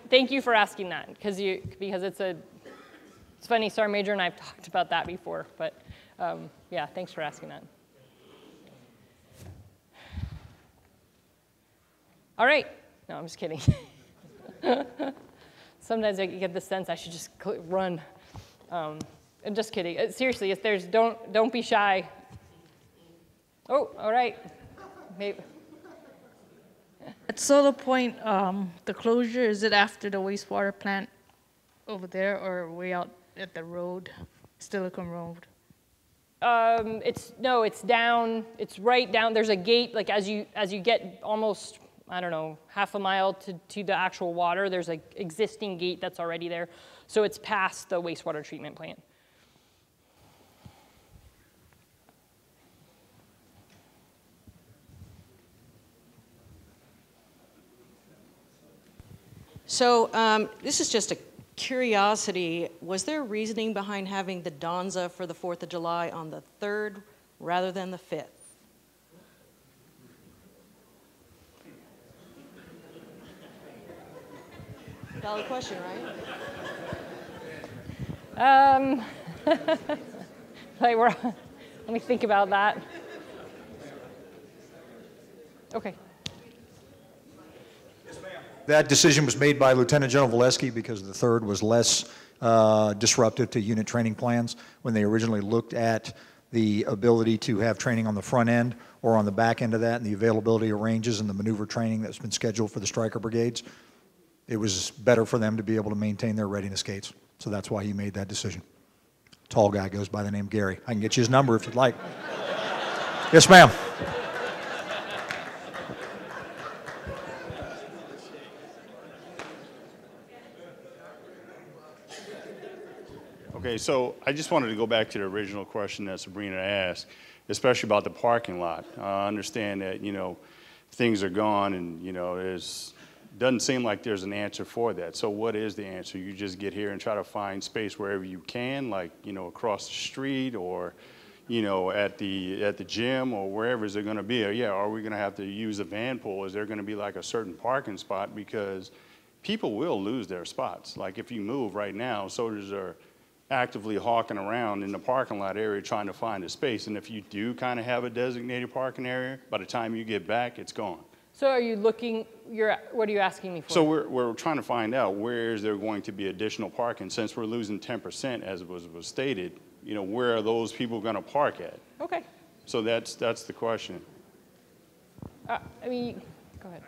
Thank you for asking that because it's funny. Sergeant Major and I have talked about that before, but yeah, thanks for asking that. All right. No, I'm just kidding. Sometimes I get the sense I should just run. I'm just kidding. Seriously, if there's don't be shy. Oh, all right. Maybe. At Solar Point, the closure, is it after the wastewater plant over there or way out at the road, Steilacoom Road? It's down, it's right down, there's a gate, like as you get almost, I don't know, half a mile to the actual water, there's an existing gate that's already there. So it's past the wastewater treatment plant. So this is just a curiosity. Was there reasoning behind having the Donza for the 4th of July on the 3rd rather than the 5th? Valid question, right? Let me think about that. Okay. That decision was made by Lieutenant General Valesky because the 3rd was less disruptive to unit training plans when they originally looked at the ability to have training on the front end or on the back end of that and the availability of ranges and the maneuver training that's been scheduled for the Stryker brigades. It was better for them to be able to maintain their readiness gates. So that's why he made that decision. Tall guy goes by the name Gary. I can get you his number if you'd like. Yes, ma'am. Okay, so I just wanted to go back to the original question that Sabrina asked, especially about the parking lot. I understand that, things are gone and, doesn't seem like there's an answer for that. So what is the answer? You just get here and try to find space wherever you can, like, across the street or, at the gym or wherever is it going to be? Or, are we going to have to use a van pool? Is there going to be like a certain parking spot? Because people will lose their spots. Like if you move right now, soldiers are actively hawking around in the parking lot area trying to find a space. And if you do kind of have a designated parking area, by the time you get back, it's gone. So are you looking, what are you asking me for? So we're trying to find out where is there going to be additional parking since we're losing 10% as was stated, where are those people going to park at? Okay. So that's the question. Go ahead.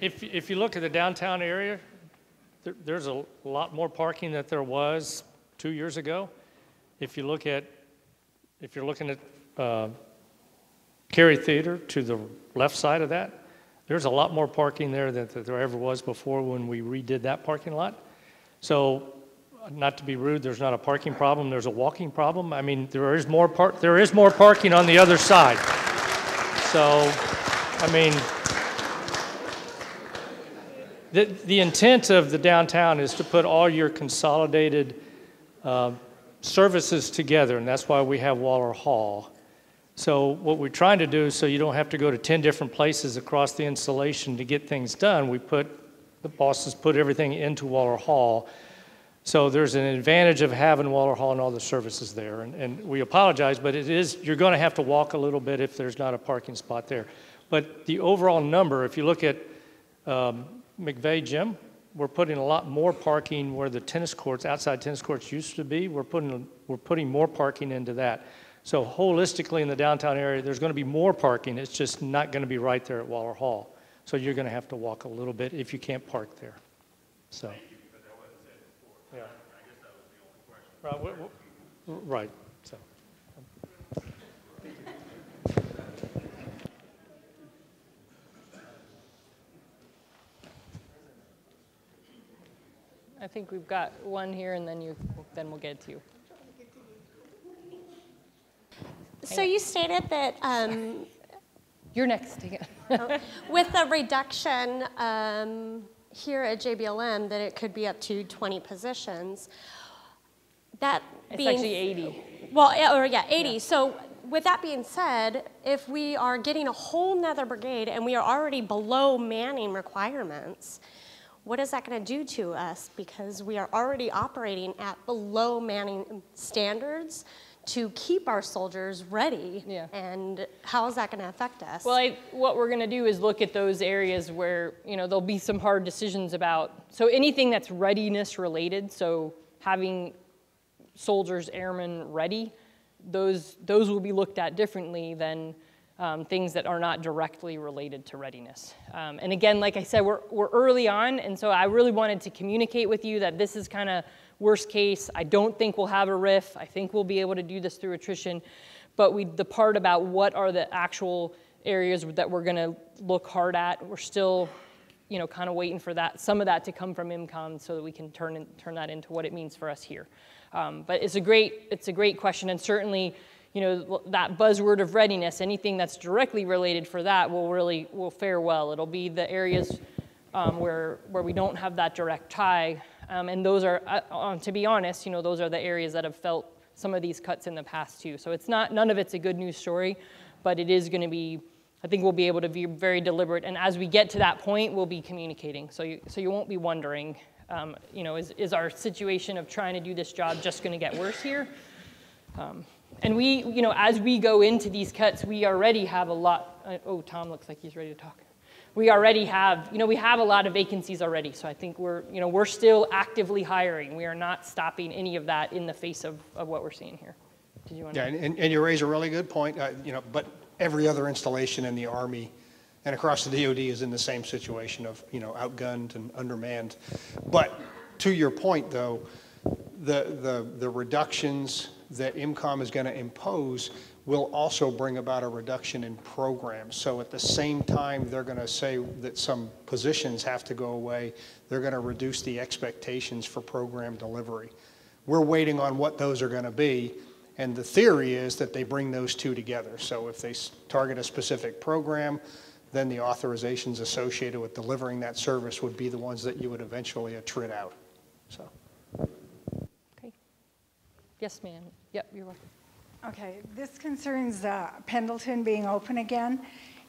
If you look at the downtown area, there's a lot more parking than there was 2 years ago. If you're looking at Cary Theater to the left side of that, there's a lot more parking there than there ever was before when we redid that parking lot. So, not to be rude, there's not a parking problem, there's a walking problem. I mean, there is more parking on the other side. So, I mean, the intent of the downtown is to put all your consolidated services together, and that's why we have Waller Hall. So what we're trying to do, so you don't have to go to 10 different places across the installation to get things done, the bosses put everything into Waller Hall. So there's an advantage of having Waller Hall and all the services there. And we apologize, but you're going to have to walk a little bit if there's not a parking spot there. But the overall number, if you look at McVeigh Gym, we're putting a lot more parking where the tennis courts, outside tennis courts used to be. We're putting more parking into that. So holistically in the downtown area, there's going to be more parking. It's just not going to be right there at Waller Hall. So you're going to have to walk a little bit if you can't park there. So. Yeah. Right. So. I think we've got one here, and then we'll get to you. So you stated that you're next. with the reduction here at JBLM, that it could be up to 20 positions. It's actually 80. Well, or yeah, 80. Yeah. So with that being said, if we are getting a whole nother brigade and we are already below manning requirements, what is that going to do to us? Because we are already operating at below manning standards to keep our soldiers ready. Yeah. And how is that going to affect us? Well, what we're going to do is look at those areas where, there'll be some hard decisions about, so anything that's readiness related, so having soldiers, airmen ready, those will be looked at differently than things that are not directly related to readiness. And again, like I said, we're early on, and so I really wanted to communicate with you that this is kind of worst case. I don't think we'll have a RIF. I think we'll be able to do this through attrition. But the part about what are the actual areas that we're going to look hard at, we're still, kind of waiting for that, some of that to come from IMCOM so that we can turn that into what it means for us here. But it's a great question, and certainly, that buzzword of readiness, anything that's directly related for that will fare well. It'll be the areas where we don't have that direct tie, and those are, to be honest, those are the areas that have felt some of these cuts in the past too. So none of it's a good news story, but it is going to be, I think we'll be able to be very deliberate, and as we get to that point, we'll be communicating. So you won't be wondering, is our situation of trying to do this job just going to get worse here? And we, as we go into these cuts, we already have a lot. Oh, Tom looks like he's ready to talk. We already have, we have a lot of vacancies already. So I think we're still actively hiring. We are not stopping any of that in the face of what we're seeing here. Did you want to? Yeah, and you raise a really good point. But every other installation in the Army and across the DoD is in the same situation of, outgunned and undermanned. But to your point, though, the reductions that IMCOM is going to impose will also bring about a reduction in programs. So at the same time they're going to say that some positions have to go away, they're going to reduce the expectations for program delivery. We're waiting on what those are going to be, and the theory is that they bring those two together. So if they target a specific program, then the authorizations associated with delivering that service would be the ones that you would eventually attrit out. So. Okay. Yes, ma'am. Yep, you're welcome. Okay, this concerns Pendleton being open again,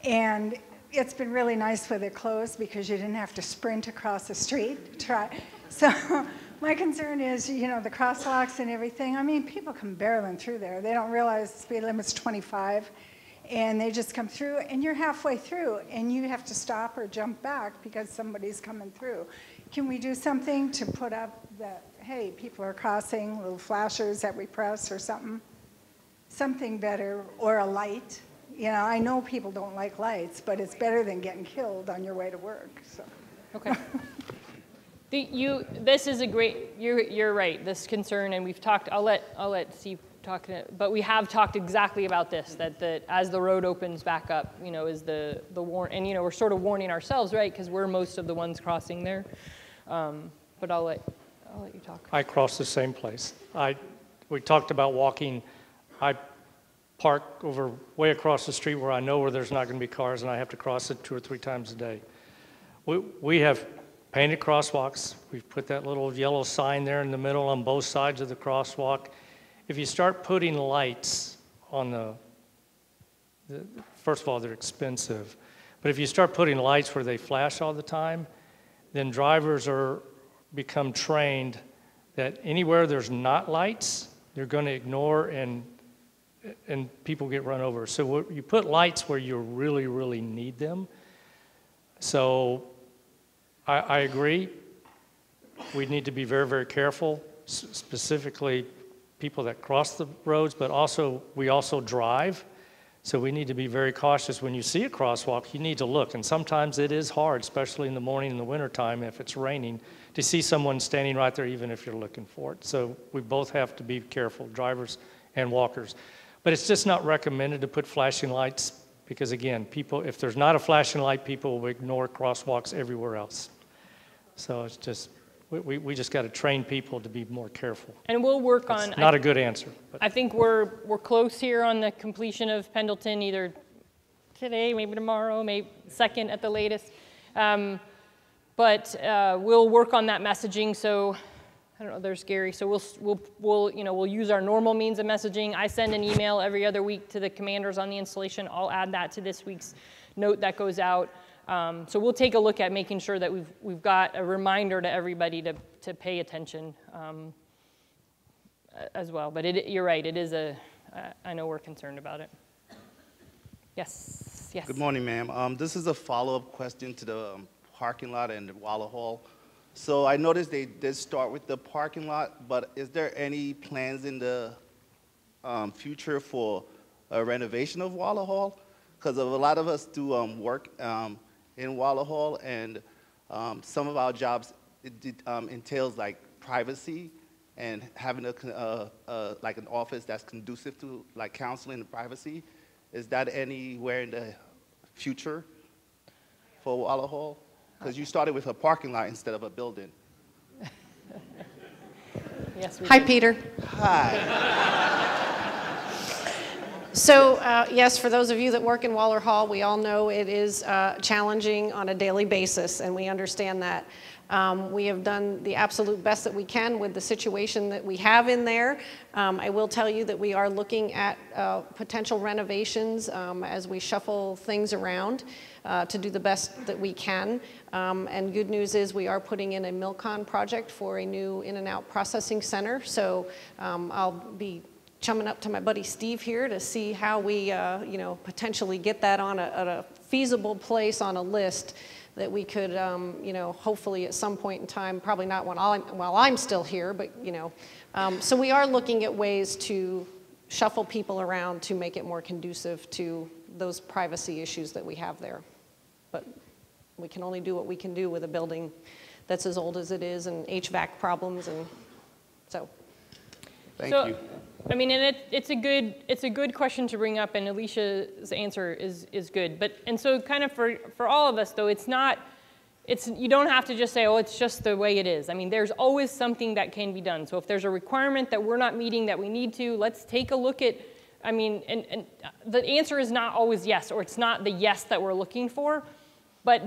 and it's been really nice with it closed because you didn't have to sprint across the street to try. So my concern is, the crosswalks and everything. I mean, people come barreling through there. They don't realize the speed limit's 25, and they just come through, and you're halfway through, and you have to stop or jump back because somebody's coming through. Can we do something to put up that, hey, people are crossing, little flashers that we press or something? Something better, or a light. I know people don't like lights, but it's better than getting killed on your way to work. So. Okay. This is a great. You're right. This concern, and we've talked. I'll let Steve talk. But we have talked exactly about this. That as the road opens back up, is the warn. And we're sort of warning ourselves, right? Because we're most of the ones crossing there. But I'll let you talk. I cross the same place. We talked about walking. I park way across the street where I know where there's not going to be cars, and I have to cross it 2 or 3 times a day. We have painted crosswalks. We've put that little yellow sign there in the middle on both sides of the crosswalk. If you start putting lights on first of all, they're expensive. But if you start putting lights where they flash all the time, then drivers become trained that anywhere there's not lights, they're going to ignore and people get run over. So you put lights where you really, really need them. So I agree. We need to be very, very careful, specifically people that cross the roads, but we also drive. So we need to be very cautious. When you see a crosswalk, you need to look. And sometimes it is hard, especially in the morning in the wintertime if it's raining, to see someone standing right there even if you're looking for it. So we both have to be careful, drivers and walkers. But it's just not recommended to put flashing lights because, again, people, if there's not a flashing light, people will ignore crosswalks everywhere else. So it's just, we just got to train people to be more careful. And we'll work on. It's not a good answer. But. I think we're close here on the completion of Pendleton, either today, maybe tomorrow, maybe second at the latest. But we'll work on that messaging. So I don't know. There's Gary. So we'll use our normal means of messaging. I send an email every other week to the commanders on the installation. I'll add that to this week's note that goes out. So we'll take a look at making sure that we've got a reminder to everybody to pay attention as well. But you're right, it is I know we're concerned about it. Yes, yes. Good morning, ma'am. This is a follow-up question to the parking lot and the Waller Hall. So I noticed they did start with the parking lot, but is there any plans in the future for a renovation of Waller Hall? Because a lot of us do work in Waller Hall, and some of our jobs entails like privacy and having like an office that's conducive to like counseling and privacy. Is that anywhere in the future for Waller Hall? Because you started with a parking lot instead of a building. Yes. Hi, Peter. Hi. So, yes, for those of you that work in Waller Hall, we all know it is challenging on a daily basis, and we understand that. We have done the absolute best that we can with the situation that we have in there. I will tell you that we are looking at potential renovations as we shuffle things around to do the best that we can. And good news is we are putting in a Milcon project for a new in-and-out processing center. So I'll be chumming up to my buddy Steve here to see how we potentially get that on a feasible place on a list that we could, hopefully at some point in time, probably not while I'm still here, but, so we are looking at ways to shuffle people around to make it more conducive to those privacy issues that we have there. But we can only do what we can do with a building that's as old as it is and HVAC problems, and so. Thank you. I mean, and it's a good question to bring up, and Alicia's answer is good. And so kind of for all of us though, you don't have to just say, oh, it's just the way it is. I mean, there's always something that can be done. So if there's a requirement that we're not meeting that we need to, let's take a look at, I mean, and the answer is not always yes, or it's not the yes that we're looking for, but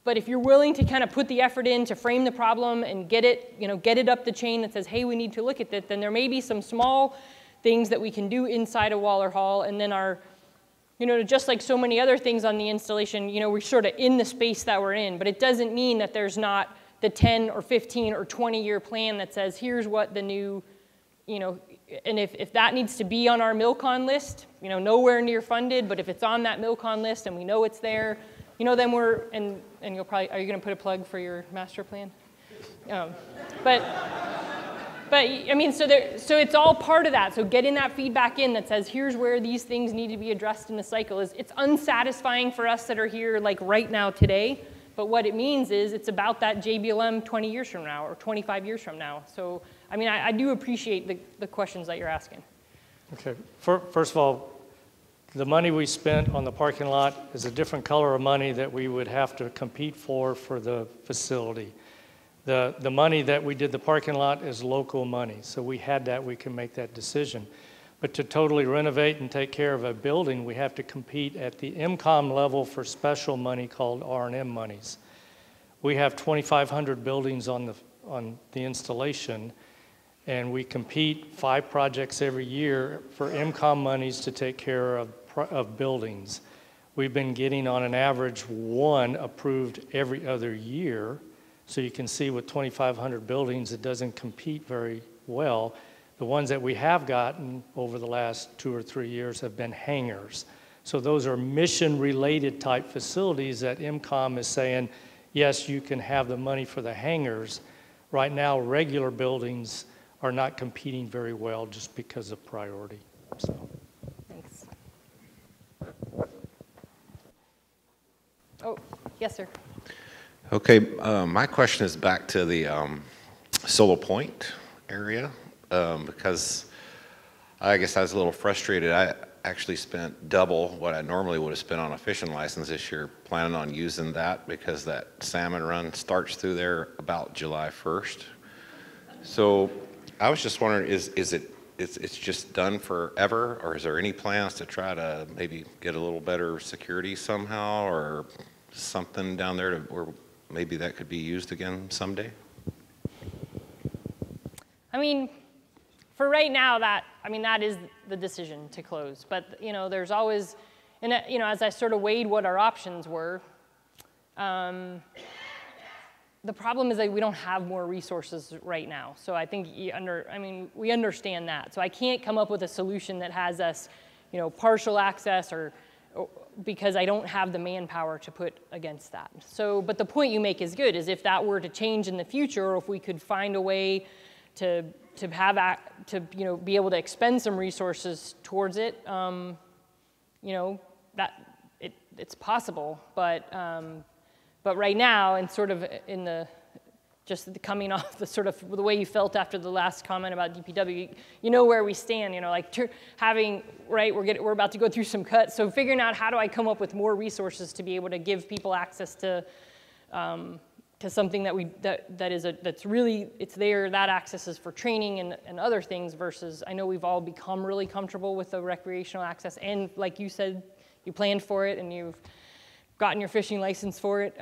but if you're willing to kind of put the effort in to frame the problem and get it up the chain that says, hey, we need to look at that, then there may be some small things that we can do inside of Waller Hall, and then just like so many other things on the installation, we're sort of in the space that we're in, but it doesn't mean that there's not the 10 or 15 or 20-year plan that says, here's what the new, and if that needs to be on our Milcon list, nowhere near funded, but if it's on that Milcon list and we know it's there, then we're, and you'll probably, are you going to put a plug for your master plan? But I mean, so it's all part of that. So getting that feedback in that says, here's where these things need to be addressed in the cycle it's unsatisfying for us that are here like right now today. But what it means is it's about that JBLM 20 years from now or 25 years from now. So, I mean, I do appreciate the questions that you're asking. Okay, first of all, the money we spent on the parking lot is a different color of money that we would have to compete for the facility. The money that we did the parking lot is local money, so we can make that decision. But to totally renovate and take care of a building, we have to compete at the MCOM level for special money called R&M monies. We have 2,500 buildings on the installation, and we compete 5 projects every year for MCOM monies to take care of buildings. We've been getting on an average 1 approved every other year. So you can see with 2,500 buildings, it doesn't compete very well. The ones that we have gotten over the last 2 or 3 years have been hangars. So those are mission-related type facilities that MCOM is saying, yes, you can have the money for the hangars. Right now, regular buildings are not competing very well just because of priority. So. Thanks. Oh, yes, sir. Okay, my question is back to the Solo Point area because I guess I was a little frustrated. I actually spent double what I normally would have spent on a fishing license this year, planning on using that because that salmon run starts through there about July 1st. So I was just wondering, it's just done forever, or is there any plans to try to maybe get a little better security somehow, or something down there to where maybe that could be used again someday? I mean, for right now, that is the decision to close. But, you know, there's always, and, you know, as I sort of weighed what our options were, the problem is that we don't have more resources right now. So I think we understand that. So I can't come up with a solution that has us, you know, partial access or because I don't have the manpower to put against that. So, but the point you make is good, is if that were to change in the future, or if we could find a way to you know, be able to expend some resources towards it, you know, it's possible. But right now, and sort of in the coming off the sort of the way you felt after the last comment about DPW, you know where we stand. You know, like we're about to go through some cuts, so figuring out how do I come up with more resources to be able to give people access to something that's really, it's there, that access is for training and other things, versus I know we've all become really comfortable with the recreational access, and like you said, you planned for it and you've gotten your fishing license for it.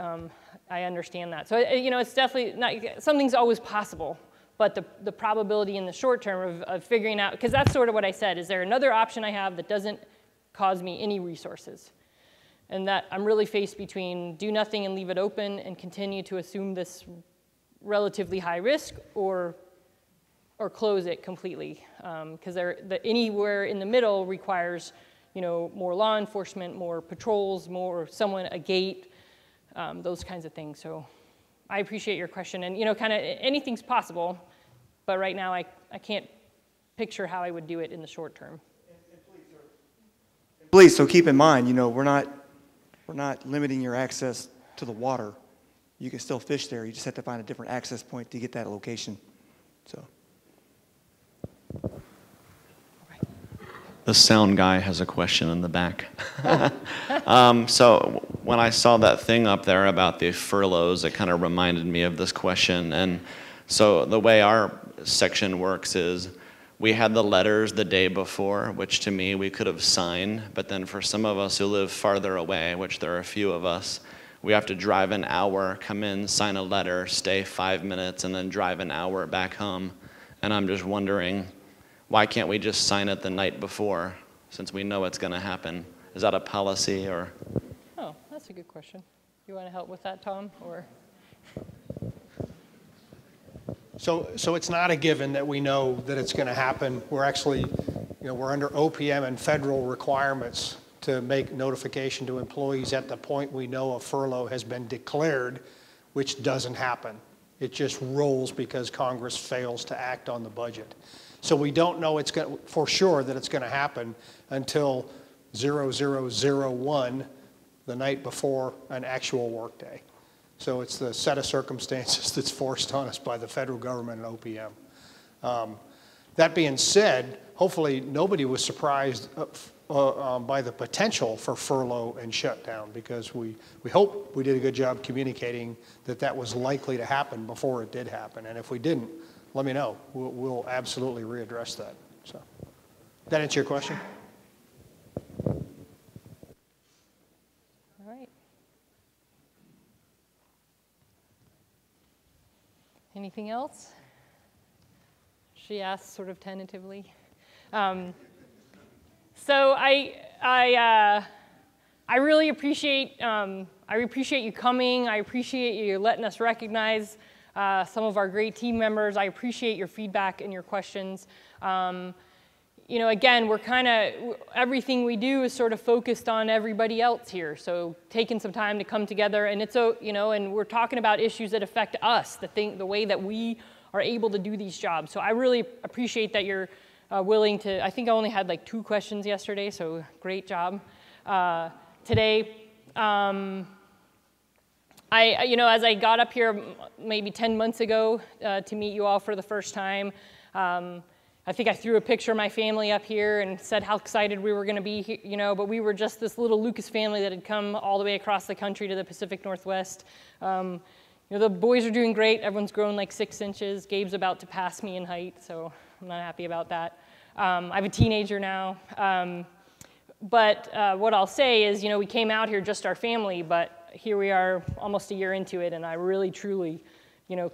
I understand that. So, you know, it's definitely not, something's always possible, but the probability in the short term of figuring out, because that's sort of what I said, is there another option I have that doesn't cause me any resources? And that I'm really faced between do nothing and leave it open and continue to assume this relatively high risk, or close it completely. Because anywhere in the middle requires, you know, more law enforcement, more patrols, a gate, those kinds of things. So I appreciate your question. And, you know, kind of anything's possible, but right now I can't picture how I would do it in the short term. Please, so keep in mind, you know, we're not limiting your access to the water. You can still fish there. You just have to find a different access point to get that location. So. The sound guy has a question in the back. So when I saw that thing up there about the furloughs, it kind of reminded me of this question. And so the way our section works is we had the letters the day before, which to me we could have signed, but then for some of us who live farther away, which there are a few of us, we have to drive an hour, come in, sign a letter, stay 5 minutes, and then drive an hour back home. And I'm just wondering, why can't we just sign it the night before, since we know it's going to happen? Is that a policy, or? Oh, that's a good question. You want to help with that, Tom, or? So it's not a given that we know that it's going to happen. We're actually, you know, we're under OPM and federal requirements to make notification to employees at the point we know a furlough has been declared, which doesn't happen. It just rolls because Congress fails to act on the budget. So we don't know for sure that it's going to happen until 0001, the night before an actual workday. So it's the set of circumstances that's forced on us by the federal government and OPM. That being said, hopefully nobody was surprised by the potential for furlough and shutdown, because we hope we did a good job communicating that was likely to happen before it did happen. And if we didn't, let me know. We'll absolutely readdress that. So, that answer your question? All right. Anything else? She asked sort of tentatively. So I really appreciate you coming. I appreciate you letting us recognize some of our great team members. I appreciate your feedback and your questions. You know, again, everything we do is sort of focused on everybody else here. So taking some time to come together, and and we're talking about issues that affect us, the way that we are able to do these jobs. So I really appreciate that you're willing to. I think I only had like 2 questions yesterday, so great job today. As I got up here maybe 10 months ago to meet you all for the first time, I think I threw a picture of my family up here and said how excited we were going to be here, but we were just this little Lucas family that had come all the way across the country to the Pacific Northwest. The boys are doing great. Everyone's grown like 6 inches. Gabe's about to pass me in height, so I'm not happy about that. I have a teenager now. But what I'll say is, we came out here just our family, but here we are almost a year into it, and I really, truly,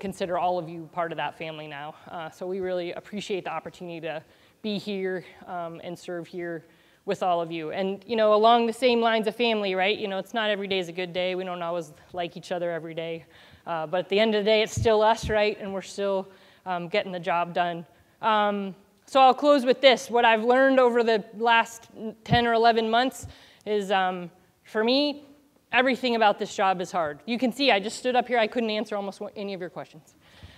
consider all of you part of that family now. So we really appreciate the opportunity to be here and serve here with all of you. And, along the same lines of family, right? It's not every day is a good day. We don't always like each other every day. But at the end of the day, it's still us, right? And we're still getting the job done. So I'll close with this. What I've learned over the last 10 or 11 months is, for me, everything about this job is hard. You can see I just stood up here. I couldn't answer almost any of your questions.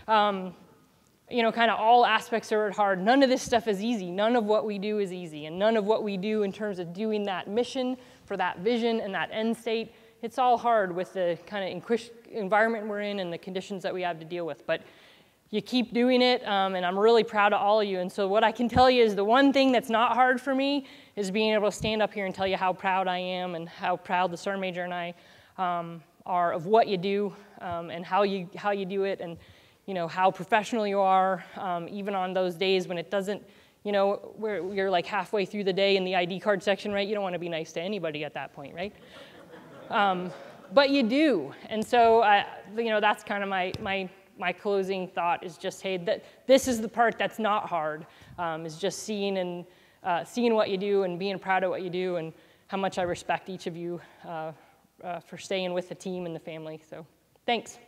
Kind of all aspects are hard. None of this stuff is easy. None of what we do is easy. And none of what we do in terms of doing that mission for that vision and that end state, it's all hard with the kind of environment we're in and the conditions that we have to deal with. But you keep doing it, and I'm really proud of all of you. And so what I can tell you is the one thing that's not hard for me is being able to stand up here and tell you how proud I am and how proud the Sergeant Major and I are of what you do and how you do it, and how professional you are, even on those days when it doesn't, where you're like halfway through the day in the ID card section, right? You don't want to be nice to anybody at that point, right? But you do, and so that's kind of my closing thought is just, hey, this is the part that's not hard, is just seeing what you do and being proud of what you do, and how much I respect each of you for staying with the team and the family. So thanks.